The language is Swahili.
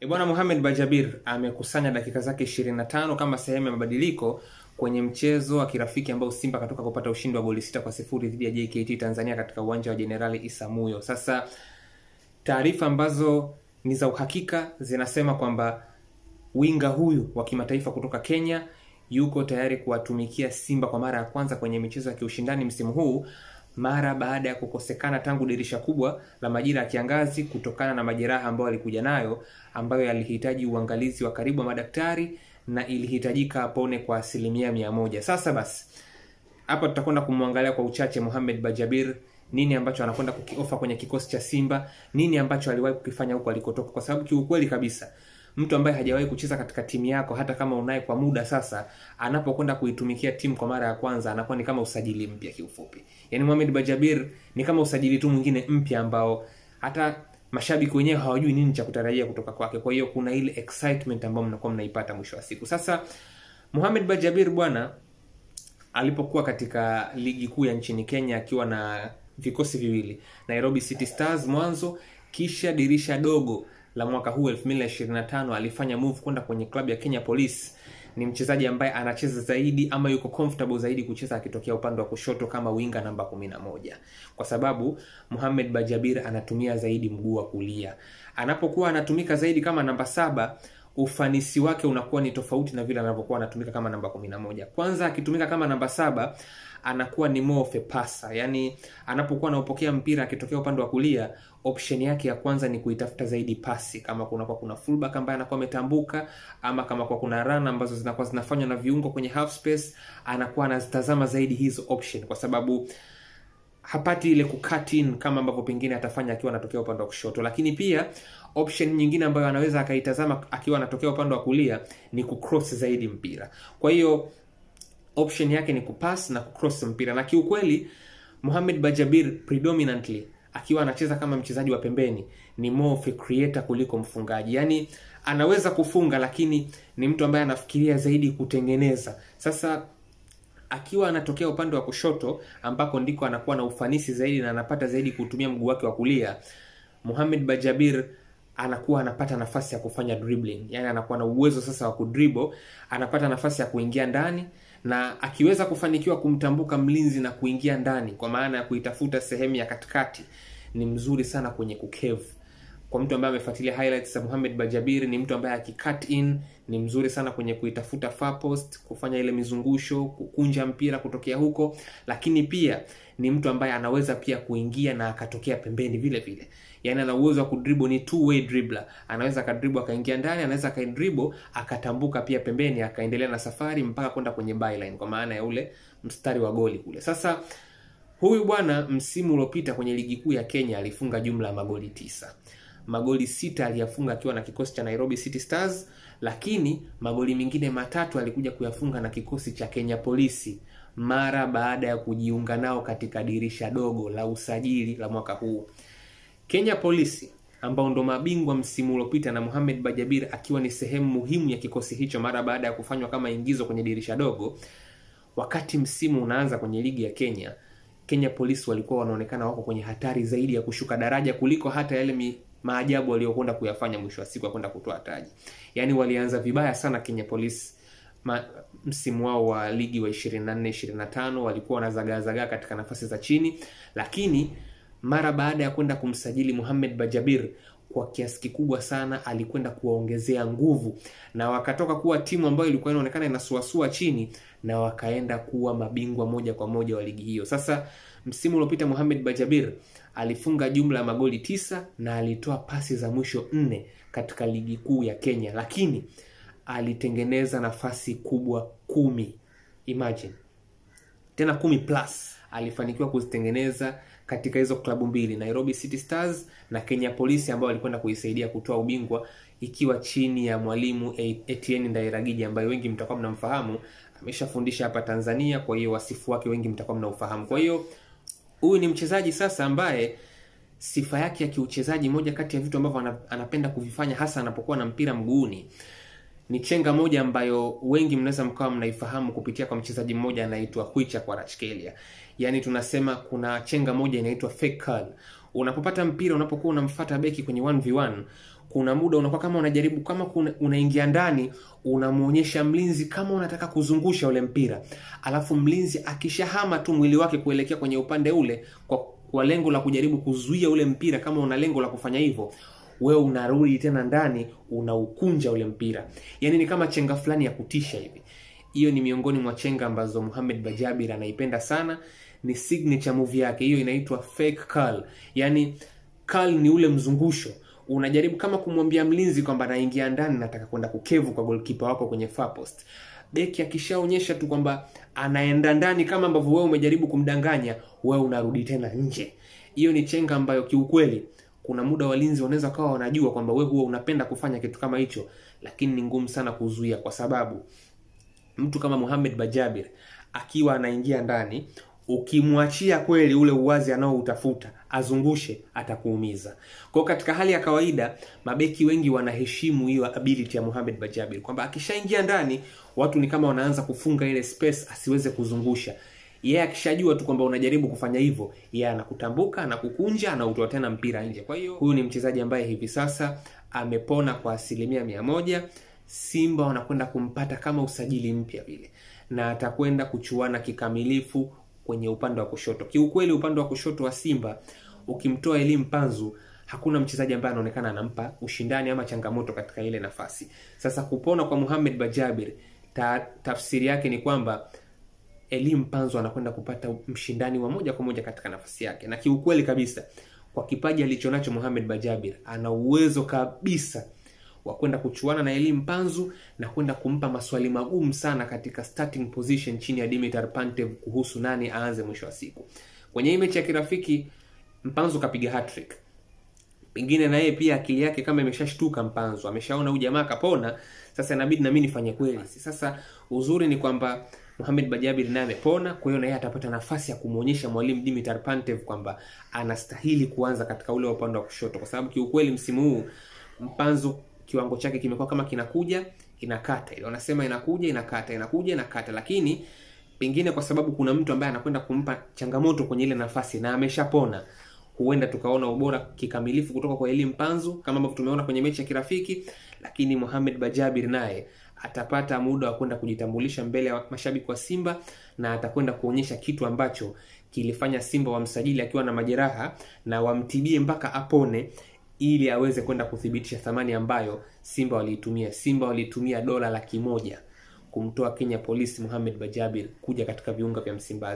Bwana Mohamed Bajabir amekusanya dakika zake 25 kama sehemu ya mabadiliko kwenye mchezo wa kirafiki ambao Simba katoka kupata ushindi wa goli 6-0 dhidi ya JKT Tanzania katika uwanja wa Jenerali Isamuhyo. Sasa taarifa ambazo ni za uhakika zinasema kwamba winga huyu wa kimataifa kutoka Kenya yuko tayari kuwatumikia Simba kwa mara ya kwanza kwenye michezo ya kiushindani msimu huu, mara baada ya kukosekana tangu dirisha kubwa la majira ya kiangazi kutokana na majeraha ambayo alikuja nayo, ambayo yalihitaji uangalizi wa karibu wa madaktari na ilihitajika apone kwa 100%. Sasa basi, hapa tutakwenda kumwangalia kwa uchache Mohamed Bajabir, nini ambacho anakwenda kukiofa kwenye kikosi cha Simba, nini ambacho aliwahi kukifanya huko alikotoka, kwa sababu kiukweli kabisa mtu ambaye hajawahi kucheza katika timu yako hata kama unaye kwa muda sasa, anapokwenda kuitumikia timu kwa mara ya kwanza anakuwa ni kama usajili mpya kiufupi. Yaani Mohamed Bajabir ni kama usajili tu mwingine mpya ambao hata mashabiki wenyewe hawajui nini cha kutarajia kutoka kwake. Kwa hiyo kuna ile excitement ambayo mnakuwa mnaipata mwisho wa siku. Sasa Mohamed Bajabir bwana alipokuwa katika ligi kuu ya nchini Kenya akiwa na vikosi viwili, Nairobi City Stars mwanzo, kisha dirisha dogo la mwaka huu 2025 alifanya move kwenda kwenye klabu ya Kenya Police. Ni mchezaji ambaye anacheza zaidi ama yuko comfortable zaidi kucheza akitokea upande wa kushoto kama winga namba 11, kwa sababu Mohamed Bajabir anatumia zaidi mguu wa kulia. Anapokuwa anatumika zaidi kama namba 7, ufanisi wake unakuwa ni tofauti na vile anapokuwa anatumika kama namba 11. Kwanza akitumika kama namba 7 anakuwa ni more of a passer. Yaani anapokuwa anapokea mpira akitokea upande wa kulia, option yake ya kwanza ni kuitafuta zaidi pasi, kama kuna fullback ambaye anakuwa ametambuka, ama kama kuna run ambazo zinakuwa zinafanywa na viungo kwenye half space, anakuwa anazitazama zaidi hizo option, kwa sababu hapati ile kucut in kama ambavyo pengine atafanya akiwa anatokea upande wa kushoto. Lakini pia option nyingine ambayo anaweza akaitazama akiwa anatokea upande wa kulia ni kucross zaidi mpira. Kwa hiyo option yake ni kupass na kucross mpira. Na kiukweli Mohamed Bajabir predominantly akiwa anacheza kama mchezaji wa pembeni ni more of a creator kuliko mfungaji. Yaani anaweza kufunga, lakini ni mtu ambaye anafikiria zaidi kutengeneza. Sasa akiwa anatokea upande wa kushoto ambako ndiko anakuwa na ufanisi zaidi na anapata zaidi kutumia mguu wake wa kulia, Mohamed Bajabir anakuwa anapata nafasi ya kufanya dribbling. Yaani anakuwa na uwezo sasa wa kudribble, anapata nafasi ya kuingia ndani, na akiweza kufanikiwa kumtambuka mlinzi na kuingia ndani, kwa maana ya kuitafuta sehemu ya katikati, ni mzuri sana kwenye kukevu. Kwa mtu ambaye amefuatilia highlights za Mohamed Bajabir, ni mtu ambaye akicut in ni mzuri sana kwenye kuitafuta far post, kufanya ile mizungusho, kukunja mpira kutokea huko, lakini pia ni mtu ambaye anaweza pia kuingia na akatokea pembeni vile vile. Yaani ana uwezo wa kudribble, ni two way dribbler. Anaweza kadribble akaingia ndani, anaweza kadribble akatambuka pia pembeni akaendelea na safari mpaka kwenda kwenye byline, kwa maana ya ule mstari wa goli kule. Sasa huyu bwana msimu uliopita kwenye ligi kuu ya Kenya alifunga jumla ya magoli 9. Magoli 6 aliyafunga akiwa na kikosi cha Nairobi City Stars, lakini magoli mengine 3 alikuja kuyafunga na kikosi cha Kenya Police mara baada ya kujiunga nao katika dirisha dogo la usajili la mwaka huu. Kenya Police ambao ndo mabingwa msimu uliopita, na Mohamed Bajabir akiwa ni sehemu muhimu ya kikosi hicho mara baada ya kufanywa kama ingizo kwenye dirisha dogo. Wakati msimu unaanza kwenye ligi ya Kenya, Kenya Police walikuwa wanaonekana wako kwenye hatari zaidi ya kushuka daraja kuliko hata yale maajabu waliokwenda kuyafanya mwisho wa siku ya kwenda kutoa taji. Yaani walianza vibaya sana Kenya Police. Msimu wao wa ligi wa 24-25 walikuwa wanazagazaga katika nafasi za chini, lakini mara baada ya kwenda kumsajili Mohamed Bajabir, kwa kiasi kikubwa sana alikwenda kuwaongezea nguvu, na wakatoka kuwa timu ambayo ilikuwa inaonekana inasuasua chini na wakaenda kuwa mabingwa moja kwa moja wa ligi hiyo. Sasa msimu uliopita Mohamed Bajabir alifunga jumla ya magoli 9 na alitoa pasi za mwisho 4 katika ligi kuu ya Kenya, lakini alitengeneza nafasi kubwa 10. Imagine. Tena 10 plus alifanikiwa kuzitengeneza katika hizo klabu mbili, Nairobi City Stars na Kenya Police, ambao walikwenda kuisaidia kutoa ubingwa ikiwa chini ya mwalimu Etienne Ndairagije, ambaye wengi mtakuwa mnamfahamu, ameshafundisha hapa Tanzania, kwa hiyo wasifu wake wengi mtakuwa mnaufahamu. Kwa hiyo huyu ni mchezaji sasa ambaye sifa yake ya kiuchezaji, moja kati ya vitu ambavyo anapenda kuvifanya hasa anapokuwa na mpira mguuni, ni chenga moja ambayo wengi mnaweza mkawa mnaifahamu kupitia kwa mchezaji mmoja anaitwa Kwicha Kvaratskhelia. Yaani tunasema kuna chenga moja inaitwa fake curl. Unapopata mpira, unapokuwa unamfuata beki kwenye 1v1, kuna muda unakuwa kama unajaribu, kama unaingia ndani, unamuonyesha mlinzi kama unataka kuzungusha ule mpira, alafu mlinzi akishahama tu mwili wake kuelekea kwenye upande ule kwa lengo la kujaribu kuzuia ule mpira, kama una lengo la kufanya hivyo, wewe unarudi tena ndani, unaukunja ule mpira. Yani ni kama chenga fulani ya kutisha hivi. Hiyo ni miongoni mwa chenga ambazo Mohamed Bajabir anaipenda sana, ni signature move yake. Hiyo inaitwa fake curl. Yani curl ni ule mzungusho. Unajaribu kama kumwambia mlinzi kwamba naingia ndani, nataka kwenda kukevu kwa goalkeeper wako kwenye far post. Beki akishaonyesha tu kwamba anaenda ndani kama ambavyo wewe umejaribu kumdanganya, wewe unarudi tena nje. Hiyo ni chenga ambayo kiukweli kuna muda walinzi wanaweza kawa wanajua kwamba wewe huwa unapenda kufanya kitu kama hicho, lakini ni ngumu sana kuzuia, kwa sababu mtu kama Mohamed Bajabir akiwa anaingia ndani, ukimwachia kweli ule uwazi anaoutafuta azungushe, atakuumiza. Kwa katika hali ya kawaida, mabeki wengi wanaheshimu hiyo ability ya Mohamed Bajabir, kwamba akishaingia ndani, watu ni kama wanaanza kufunga ile space asiweze kuzungusha. Yeye akishajua tu kwamba unajaribu kufanya hivyo, yeye anakutambuka, anakukunja, anautoa tena mpira nje. Kwa hiyo huyu ni mchezaji ambaye hivi sasa amepona kwa 100%. Simba wanakwenda kumpata kama usajili mpya vile, na atakwenda kuchuana kikamilifu kwenye upande wa kushoto. Kiukweli upande wa kushoto wa Simba, ukimtoa Elie Mpanzu, hakuna mchezaji ambaye anaonekana anampa ushindani ama changamoto katika ile nafasi. Sasa kupona kwa Mohamed Bajabir, tafsiri yake ni kwamba Elie Mpanzu anakwenda kupata mshindani wa moja kwa moja katika nafasi yake. Na kiukweli kabisa, kwa kipaji alichonacho Mohamed Bajabir, ana uwezo kabisa wa kwenda kuchuana na Elie Mpanzu na kwenda kumpa maswali magumu sana katika starting position chini ya Dimitar Pantev kuhusu nani aanze mwisho wa siku. Kwenye hii mechi ya kirafiki, Mpanzu kapiga hat-trick. Pengine na yeye pia akili yake kama imeshashtuka, Mpanzu ameshaona huyu jamaa kapona, sasa inabidi na mimi nifanye kweli. Sasa uzuri ni kwamba Mohamed Bajabir naye amepona, kwa hiyo na yeye atapata nafasi ya kumuonyesha mwalimu Dimitar Pantev kwamba anastahili kuanza katika ule upande wa kushoto, kwa sababu kiukweli msimu huu Mpanzu kiwango chake kimekuwa kama kinakuja inakata. Ile wanasema inakuja inakata, inakuja inakata, lakini pengine kwa sababu kuna mtu ambaye anakwenda kumpa changamoto kwenye ile nafasi na ameshapona, huenda tukaona ubora kikamilifu kutoka kwa Elie Mpanzu kama ambavyo tumeona kwenye mechi ya kirafiki. Lakini Mohamed Bajabir naye atapata muda wa kwenda kujitambulisha mbele ya mashabiki wa Simba, na atakwenda kuonyesha kitu ambacho kilifanya Simba wamsajili akiwa na majeraha na wamtibie mpaka apone, ili aweze kwenda kudhibitisha thamani ambayo Simba waliitumia. Simba walitumia $100,000 kumtoa Kenya Police Mohamed Bajabir kuja katika viunga vya Msimbazi.